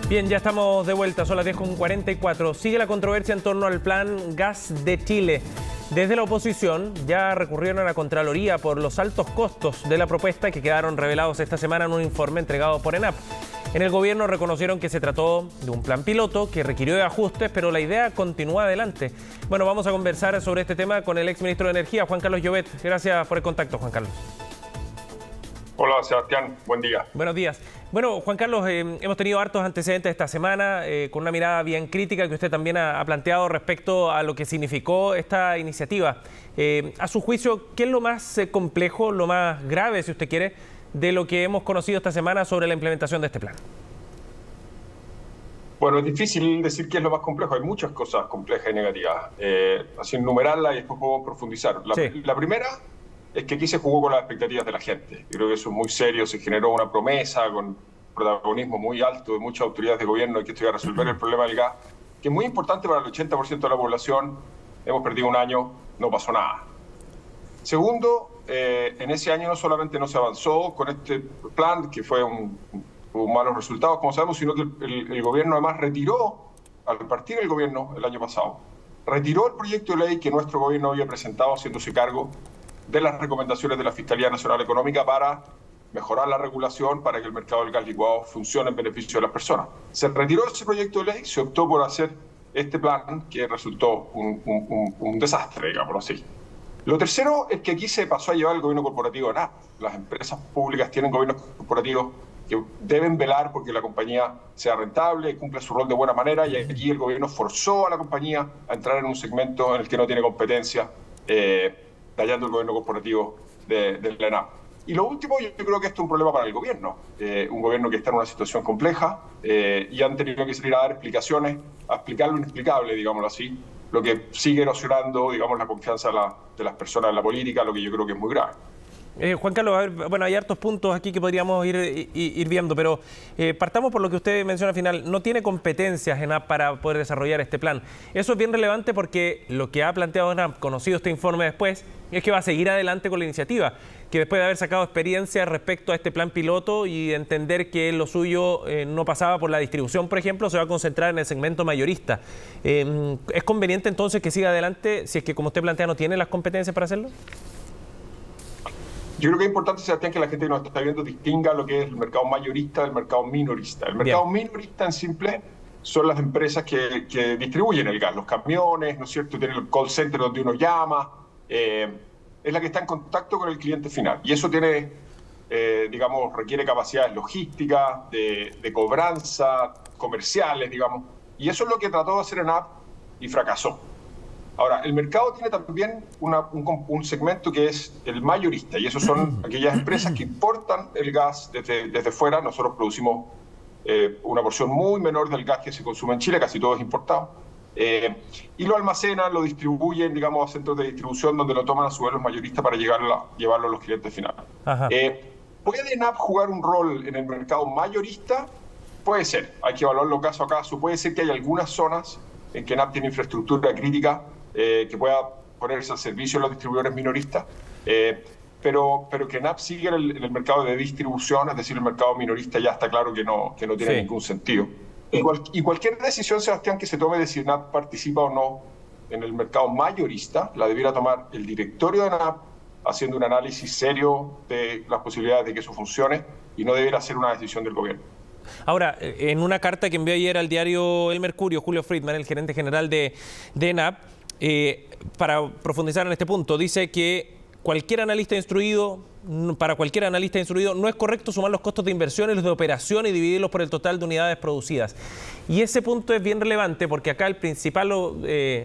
Bien, ya estamos de vuelta, son las 10:44. Sigue la controversia en torno al plan Gas de Chile. Desde la oposición ya recurrieron a la Contraloría por los altos costos de la propuesta que quedaron revelados esta semana en un informe entregado por ENAP. En el gobierno reconocieron que se trató de un plan piloto que requirió de ajustes, pero la idea continúa adelante. Bueno, vamos a conversar sobre este tema con el exministro de Energía, Juan Carlos Llobet. Gracias por el contacto, Juan Carlos. Hola, Sebastián. Buen día. Buenos días. Bueno, Juan Carlos, hemos tenido hartos antecedentes esta semana con una mirada bien crítica que usted también ha planteado respecto a lo que significó esta iniciativa. A su juicio, ¿qué es lo más complejo, lo más grave, si usted quiere, de lo que hemos conocido esta semana sobre la implementación de este plan? Bueno, es difícil decir qué es lo más complejo. Hay muchas cosas complejas y negativas. Así enumerarlas y después podemos profundizar. La primera es que aquí se jugó con las expectativas de la gente. Creo que eso es muy serio. Se generó una promesa con protagonismo muy alto de muchas autoridades de gobierno de que esto iba a resolver el problema del gas, que es muy importante para el 80% de la población. Hemos perdido un año, no pasó nada. Segundo, en ese año no solamente no se avanzó con este plan, que tuvo malos resultados, como sabemos, sino que el gobierno además retiró, al partir del gobierno el año pasado, retiró el proyecto de ley que nuestro gobierno había presentado haciéndose cargo de las recomendaciones de la Fiscalía Nacional Económica para mejorar la regulación para que el mercado del gas licuado funcione en beneficio de las personas. Se retiró ese proyecto de ley, se optó por hacer este plan que resultó un desastre, digámoslo así. Lo tercero es que aquí se pasó a llevar el gobierno corporativo a nada. Las empresas públicas tienen gobiernos corporativos que deben velar porque la compañía sea rentable y cumpla su rol de buena manera, y aquí el gobierno forzó a la compañía a entrar en un segmento en el que no tiene competencia, dañando el gobierno corporativo de la ENAP. Y lo último, yo creo que esto es un problema para el gobierno, un gobierno que está en una situación compleja y han tenido que salir a dar explicaciones, a explicar lo inexplicable, digámoslo así, lo que sigue erosionando, digamos, la confianza de las personas en la política, lo que yo creo que es muy grave. Juan Carlos, a ver, bueno, hay hartos puntos aquí que podríamos ir viendo, pero partamos por lo que usted menciona al final. No tiene competencias ENAP para poder desarrollar este plan. Eso es bien relevante porque lo que ha planteado ENAP, conocido este informe después, es que va a seguir adelante con la iniciativa, que después de haber sacado experiencia respecto a este plan piloto y entender que lo suyo no pasaba por la distribución, por ejemplo, se va a concentrar en el segmento mayorista. ¿Es conveniente entonces que siga adelante si es que, como usted plantea, no tiene las competencias para hacerlo? Yo creo que es importante, Sebastián, que la gente que nos está viendo distinga lo que es el mercado mayorista del mercado minorista. El mercado minorista, en simple, son las empresas que distribuyen el gas, los camiones, ¿no es cierto? Tienen el call center donde uno llama, es la que está en contacto con el cliente final. Y eso tiene, digamos, requiere capacidades logísticas, de cobranza, comerciales, digamos. Y eso es lo que trató de hacer ENAP y fracasó. Ahora, el mercado tiene también un segmento que es el mayorista, y esos son aquellas empresas que importan el gas desde fuera. Nosotros producimos una porción muy menor del gas que se consume en Chile, casi todo es importado, y lo almacenan, lo distribuyen, digamos, a centros de distribución donde lo toman a su vez los mayoristas para llevarlo a los clientes finales. ¿Puede ENAP jugar un rol en el mercado mayorista? Puede ser, hay que evaluarlo caso a caso. Puede ser que hay algunas zonas en que ENAP tiene infraestructura crítica que pueda ponerse al servicio de los distribuidores minoristas, pero que ENAP siga en el mercado de distribución, es decir, el mercado minorista ya está claro que no tiene ningún sentido. Y cualquier decisión, Sebastián, que se tome de si ENAP participa o no en el mercado mayorista, la debiera tomar el directorio de ENAP haciendo un análisis serio de las posibilidades de que eso funcione, y no debiera ser una decisión del gobierno. Ahora, en una carta que envió ayer al diario El Mercurio, Julio Friedman, el gerente general de ENAP, para profundizar en este punto, dice que para cualquier analista instruido no es correcto sumar los costos de inversión y los de operación y dividirlos por el total de unidades producidas. Y ese punto es bien relevante porque acá el principal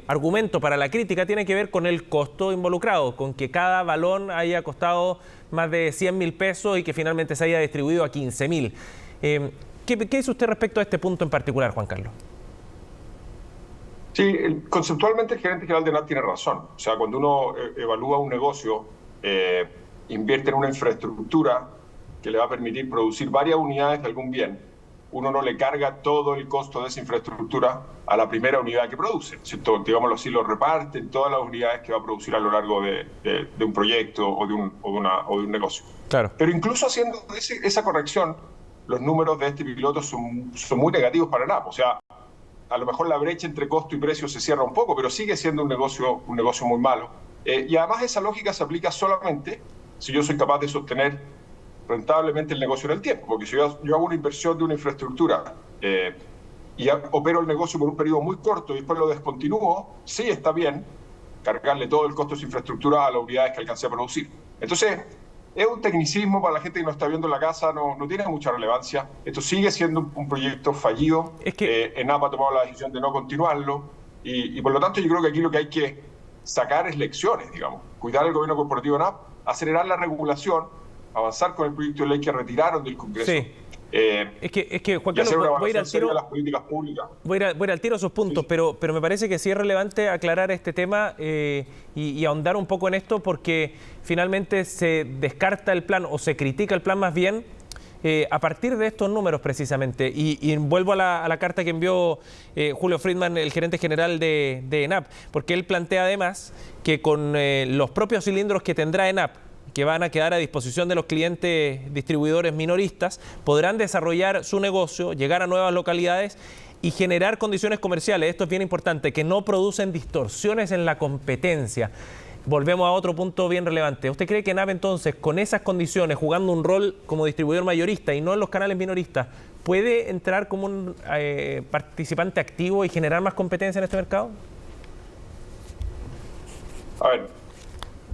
argumento para la crítica tiene que ver con el costo involucrado, con que cada balón haya costado más de 100.000 pesos y que finalmente se haya distribuido a 15.000. ¿Qué dice usted respecto a este punto en particular, Juan Carlos? Sí, conceptualmente el gerente general de ENAP tiene razón. O sea, cuando uno evalúa un negocio, invierte en una infraestructura que le va a permitir producir varias unidades de algún bien, uno no le carga todo el costo de esa infraestructura a la primera unidad que produce, ¿cierto? Digámoslo así, lo reparte en todas las unidades que va a producir a lo largo de un proyecto o de un negocio. Claro. Pero incluso haciendo esa corrección, los números de este piloto son muy negativos para ENAP. O sea, a lo mejor la brecha entre costo y precio se cierra un poco, pero sigue siendo un negocio muy malo. Y además esa lógica se aplica solamente si yo soy capaz de sostener rentablemente el negocio en el tiempo. Porque si yo hago una inversión de una infraestructura y opero el negocio por un periodo muy corto y después lo descontinúo, sí está bien cargarle todo el costo de esa infraestructura a las unidades que alcancé a producir. Entonces, es un tecnicismo para la gente que no está viendo en la casa, no tiene mucha relevancia. Esto sigue siendo un proyecto fallido. Es que ENAP ha tomado la decisión de no continuarlo y por lo tanto yo creo que aquí lo que hay que sacar es lecciones, digamos. Cuidar al gobierno corporativo de ENAP, acelerar la regulación, avanzar con el proyecto de ley que retiraron del Congreso. Sí. Es que Juan Carlos, voy a ir al tiro de las políticas públicas. Voy a ir al tiro a esos puntos, sí. pero me parece que sí es relevante aclarar este tema y ahondar un poco en esto, porque finalmente se descarta el plan o se critica el plan más bien a partir de estos números precisamente. Y vuelvo a la carta que envió Julio Friedman, el gerente general de ENAP, porque él plantea además que con los propios cilindros que tendrá ENAP, que van a quedar a disposición de los clientes distribuidores minoristas, podrán desarrollar su negocio, llegar a nuevas localidades y generar condiciones comerciales. Esto es bien importante, que no producen distorsiones en la competencia. Volvemos a otro punto bien relevante. ¿Usted cree que ENAP entonces, con esas condiciones, jugando un rol como distribuidor mayorista y no en los canales minoristas, puede entrar como un participante activo y generar más competencia en este mercado? A ver,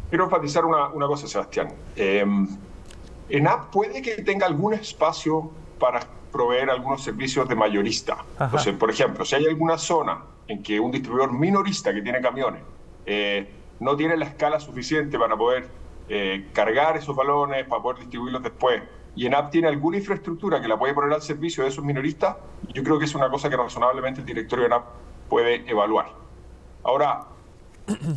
quiero enfatizar una cosa, Sebastián. ENAP puede que tenga algún espacio para proveer algunos servicios de mayorista. Entonces, por ejemplo, si hay alguna zona en que un distribuidor minorista que tiene camiones no tiene la escala suficiente para poder cargar esos balones, para poder distribuirlos después, y ENAP tiene alguna infraestructura que la puede poner al servicio de esos minoristas, yo creo que es una cosa que razonablemente el directorio de ENAP puede evaluar. Ahora,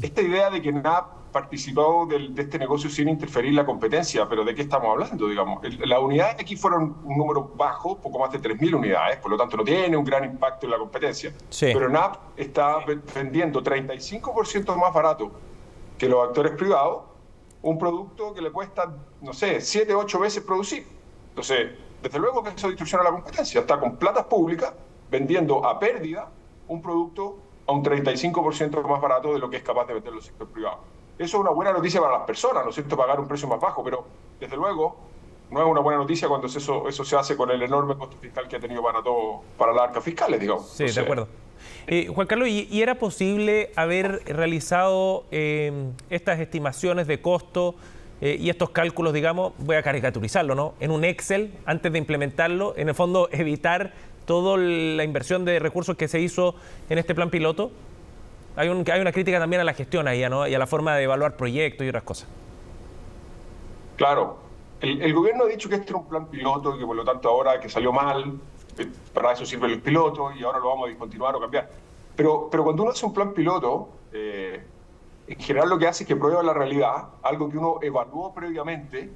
esta idea de que ENAP participado de este negocio sin interferir la competencia, pero ¿de qué estamos hablando? Digamos, las unidades aquí fueron un número bajo, poco más de 3.000 unidades, por lo tanto no tiene un gran impacto en la competencia. Sí. Pero ENAP está vendiendo 35% más barato que los actores privados un producto que le cuesta, no sé, 7 o 8 veces producir. Entonces, desde luego que eso distorsiona la competencia. Está con platas públicas vendiendo a pérdida un producto a un 35% más barato de lo que es capaz de vender el sector privado. Eso es una buena noticia para las personas, ¿no es cierto?, pagar un precio más bajo, pero desde luego no es una buena noticia cuando eso se hace con el enorme costo fiscal que ha tenido para las arcas fiscales, digamos. Sí, entonces, de acuerdo. Juan Carlos, ¿y era posible haber realizado estas estimaciones de costo y estos cálculos, digamos, voy a caricaturizarlo, ¿no?, en un Excel antes de implementarlo, en el fondo evitar toda la inversión de recursos que se hizo en este plan piloto? Hay una crítica también a la gestión ahí, ¿no?, y a la forma de evaluar proyectos y otras cosas. Claro. El gobierno ha dicho que este era un plan piloto y que por lo tanto ahora que salió mal, para eso sirven los pilotos y ahora lo vamos a discontinuar o cambiar. Pero cuando uno hace un plan piloto, en general lo que hace es que prueba la realidad, algo que uno evaluó previamente,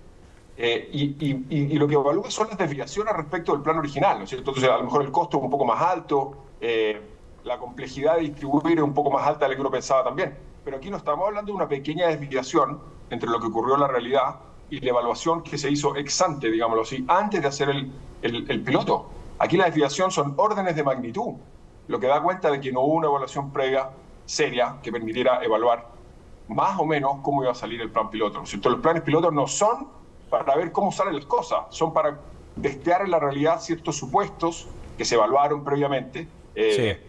y lo que evalúa son las desviaciones respecto del plan original, ¿no es cierto? Entonces a lo mejor el costo es un poco más alto, la complejidad de distribuir es un poco más alta de lo que uno pensaba también. Pero aquí no estamos hablando de una pequeña desviación entre lo que ocurrió en la realidad y la evaluación que se hizo ex ante, digámoslo así, antes de hacer el piloto. Aquí la desviación son órdenes de magnitud, lo que da cuenta de que no hubo una evaluación previa, seria, que permitiera evaluar más o menos cómo iba a salir el plan piloto, ¿no es cierto? Los planes pilotos no son para ver cómo salen las cosas, son para testear en la realidad ciertos supuestos que se evaluaron previamente,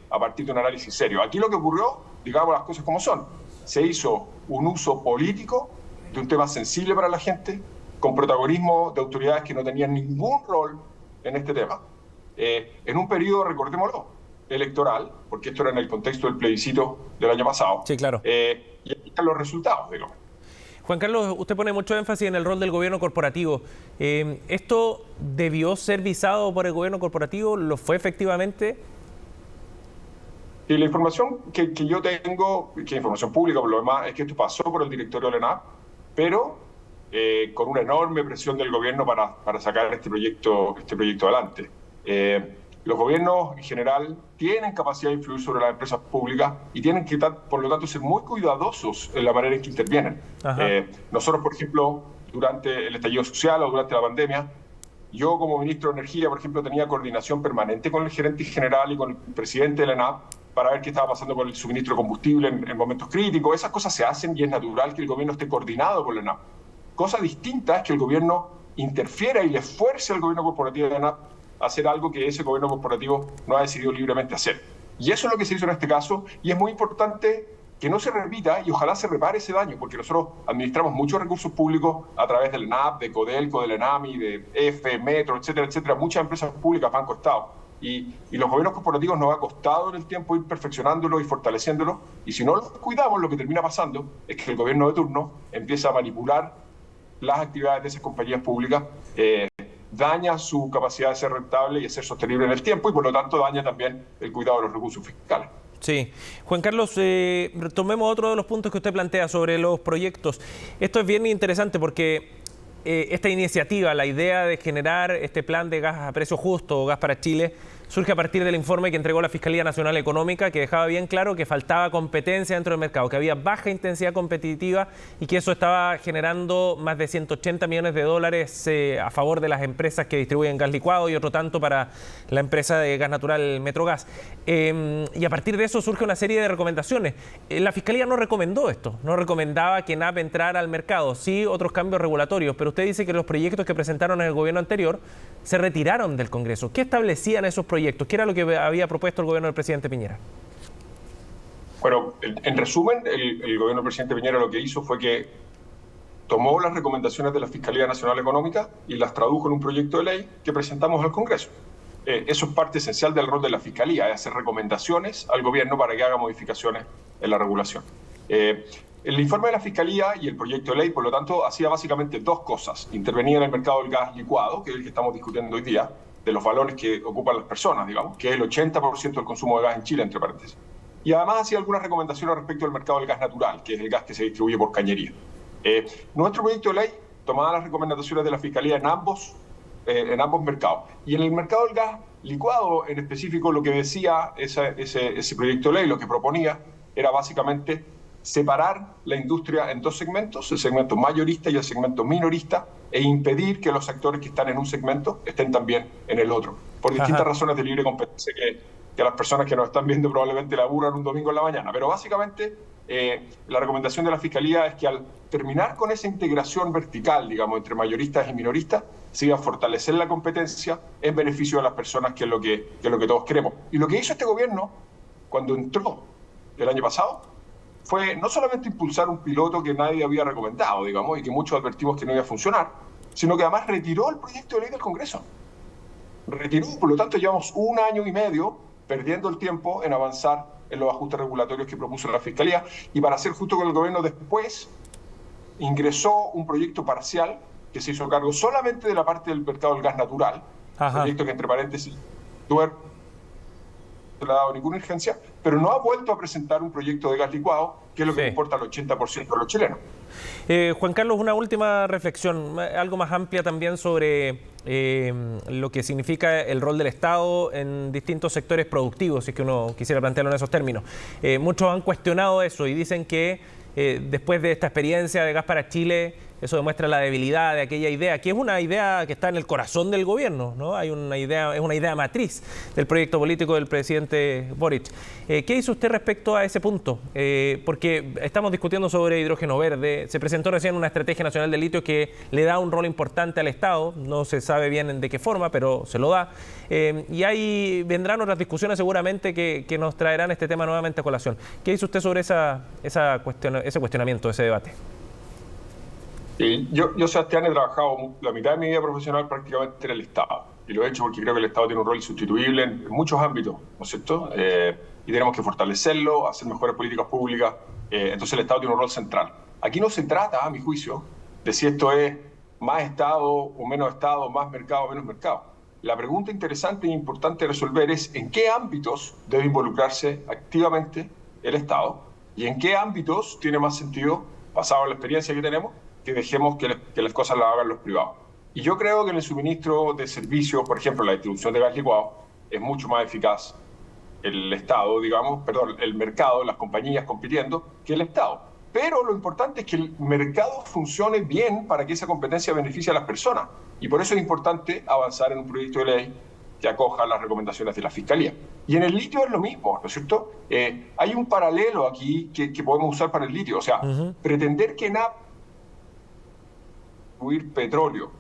a partir de un análisis serio. Aquí lo que ocurrió, digamos las cosas como son, se hizo un uso político de un tema sensible para la gente, con protagonismo de autoridades que no tenían ningún rol en este tema, en un periodo, recordémoslo, electoral, porque esto era en el contexto del plebiscito del año pasado. Sí, claro. Y aquí están los resultados, digamos. Juan Carlos, usted pone mucho énfasis en el rol del gobierno corporativo. ¿Esto debió ser visado por el gobierno corporativo? ¿Lo fue efectivamente? Y la información que yo tengo, que es información pública por lo demás, es que esto pasó por el directorio de la ENAP, pero con una enorme presión del gobierno para sacar este proyecto adelante. Los gobiernos en general tienen capacidad de influir sobre las empresas públicas y tienen que, por lo tanto, ser muy cuidadosos en la manera en que intervienen. Nosotros, por ejemplo, durante el estallido social o durante la pandemia, Yo como ministro de Energía, por ejemplo, tenía coordinación permanente con el gerente general y con el presidente de la ENAP para ver qué estaba pasando con el suministro de combustible en momentos críticos. Esas cosas se hacen y es natural que el gobierno esté coordinado con la ENAP. Cosa distinta es que el gobierno interfiera y le fuerce al gobierno corporativo de la ENAP a hacer algo que ese gobierno corporativo no ha decidido libremente hacer. Y eso es lo que se hizo en este caso, y es muy importante que no se repita y ojalá se repare ese daño, porque nosotros administramos muchos recursos públicos a través del ENAP, de Codelco, del ENAMI, de EFE, Metro, etcétera, etcétera, muchas empresas públicas, Banco Estado. Y los gobiernos corporativos nos ha costado en el tiempo ir perfeccionándolo y fortaleciéndolo, y si no los cuidamos, lo que termina pasando es que el gobierno de turno empieza a manipular las actividades de esas compañías públicas, daña su capacidad de ser rentable y de ser sostenible en el tiempo y por lo tanto daña también el cuidado de los recursos fiscales. Sí. Juan Carlos, retomemos otro de los puntos que usted plantea sobre los proyectos. Esto es bien interesante porque esta iniciativa, la idea de generar este plan de gas a precio justo o gas para Chile, surge a partir del informe que entregó la Fiscalía Nacional Económica, que dejaba bien claro que faltaba competencia dentro del mercado, que había baja intensidad competitiva y que eso estaba generando más de 180 millones de dólares a favor de las empresas que distribuyen gas licuado y otro tanto para la empresa de gas natural Metrogas. Y a partir de eso surge una serie de recomendaciones. La Fiscalía no recomendó esto, no recomendaba que ENAP entrara al mercado, sí otros cambios regulatorios, pero usted dice que los proyectos que presentaron en el gobierno anterior se retiraron del Congreso. ¿Qué establecían esos proyectos? ¿Qué era lo que había propuesto el gobierno del presidente Piñera? Bueno, en resumen, el gobierno del presidente Piñera lo que hizo fue que tomó las recomendaciones de la Fiscalía Nacional Económica y las tradujo en un proyecto de ley que presentamos al Congreso. Eso es parte esencial del rol de la Fiscalía, es hacer recomendaciones al gobierno para que haga modificaciones en la regulación. El informe de la Fiscalía y el proyecto de ley, por lo tanto, hacía básicamente dos cosas. Intervenía en el mercado del gas licuado, que es el que estamos discutiendo hoy día, de los valores que ocupan las personas, digamos, que es el 80% del consumo de gas en Chile, entre paréntesis. Y además hacía algunas recomendaciones respecto al mercado del gas natural, que es el gas que se distribuye por cañería. Nuestro proyecto de ley tomaba las recomendaciones de la Fiscalía en ambos mercados. Y en el mercado del gas licuado, en específico, lo que decía ese proyecto de ley, lo que proponía, era básicamente separar la industria en dos segmentos, el segmento mayorista y el segmento minorista, e impedir que los actores que están en un segmento estén también en el otro, por distintas razones de libre competencia que a las personas que nos están viendo probablemente la aburran un domingo en la mañana. Pero básicamente la recomendación de la Fiscalía es que al terminar con esa integración vertical, digamos, entre mayoristas y minoristas, se iba a fortalecer la competencia en beneficio de las personas, que es lo que todos queremos. Y lo que hizo este gobierno cuando entró el año pasado fue no solamente impulsar un piloto que nadie había recomendado, digamos, y que muchos advertimos que no iba a funcionar, sino que además retiró el proyecto de ley del Congreso. Retiró, por lo tanto, llevamos 1 año y medio perdiendo el tiempo en avanzar en los ajustes regulatorios que propuso la Fiscalía, y para ser justo con el gobierno, después ingresó un proyecto parcial que se hizo cargo solamente de la parte del mercado del gas natural, un proyecto que, entre paréntesis, no le ha dado ninguna urgencia, pero no ha vuelto a presentar un proyecto de gas licuado, que es lo que le importa al 80% de los chilenos. Juan Carlos, una última reflexión, algo más amplia también sobre lo que significa el rol del Estado en distintos sectores productivos, si es que uno quisiera plantearlo en esos términos. Muchos han cuestionado eso y dicen que después de esta experiencia de Gas para Chile, eso demuestra la debilidad de aquella idea, que es una idea que está en el corazón del gobierno, ¿no? Es una idea matriz del proyecto político del presidente Boric. ¿Qué dice usted respecto a ese punto? Porque estamos discutiendo sobre hidrógeno verde, se presentó recién una estrategia nacional de litio que le da un rol importante al Estado, no se sabe bien de qué forma, pero se lo da. Y ahí vendrán otras discusiones seguramente que nos traerán este tema nuevamente a colación. ¿Qué dice usted sobre ese cuestionamiento, ese debate? Yo, Sebastián, he trabajado la mitad de mi vida profesional prácticamente en el Estado. Y lo he hecho porque creo que el Estado tiene un rol insustituible en muchos ámbitos, ¿no es cierto? Y tenemos que fortalecerlo, hacer mejores políticas públicas. Entonces el Estado tiene un rol central. Aquí no se trata, a mi juicio, de si esto es más Estado o menos Estado, más mercado o menos mercado. La pregunta interesante e importante de resolver es en qué ámbitos debe involucrarse activamente el Estado y en qué ámbitos tiene más sentido, basado en la experiencia que tenemos, que dejemos que las cosas las hagan los privados. Y yo creo que en el suministro de servicios, por ejemplo, la distribución de gas licuado, es mucho más eficaz el Estado, el mercado, las compañías compitiendo, que el Estado. pero lo importante es que el mercado funcione bien para que esa competencia beneficie a las personas. Y por eso es importante avanzar en un proyecto de ley que acoja las recomendaciones de la Fiscalía. Y en el litio es lo mismo, ¿no es cierto? Hay un paralelo aquí que podemos usar para el litio. O sea, pretender que ENAP distribuir petróleo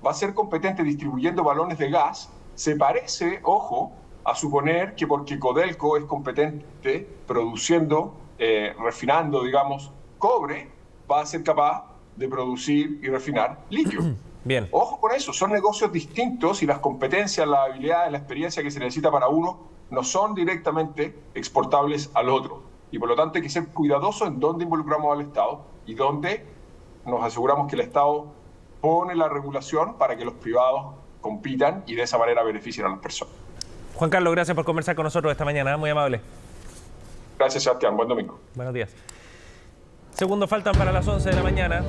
va a ser competente distribuyendo balones de gas, se parece, ojo, a suponer que porque Codelco es competente produciendo, refinando, digamos, cobre, va a ser capaz de producir y refinar litio. Bien. Ojo con eso, son negocios distintos y las competencias, la habilidad, la experiencia que se necesita para uno no son directamente exportables al otro. Y por lo tanto hay que ser cuidadosos en dónde involucramos al Estado y dónde nos aseguramos que el Estado pone la regulación para que los privados compitan y de esa manera beneficien a las personas. Juan Carlos, gracias por conversar con nosotros esta mañana, muy amable. Gracias, Sebastián. Buen domingo. Buenos días. Segundos faltan para las 11 de la mañana.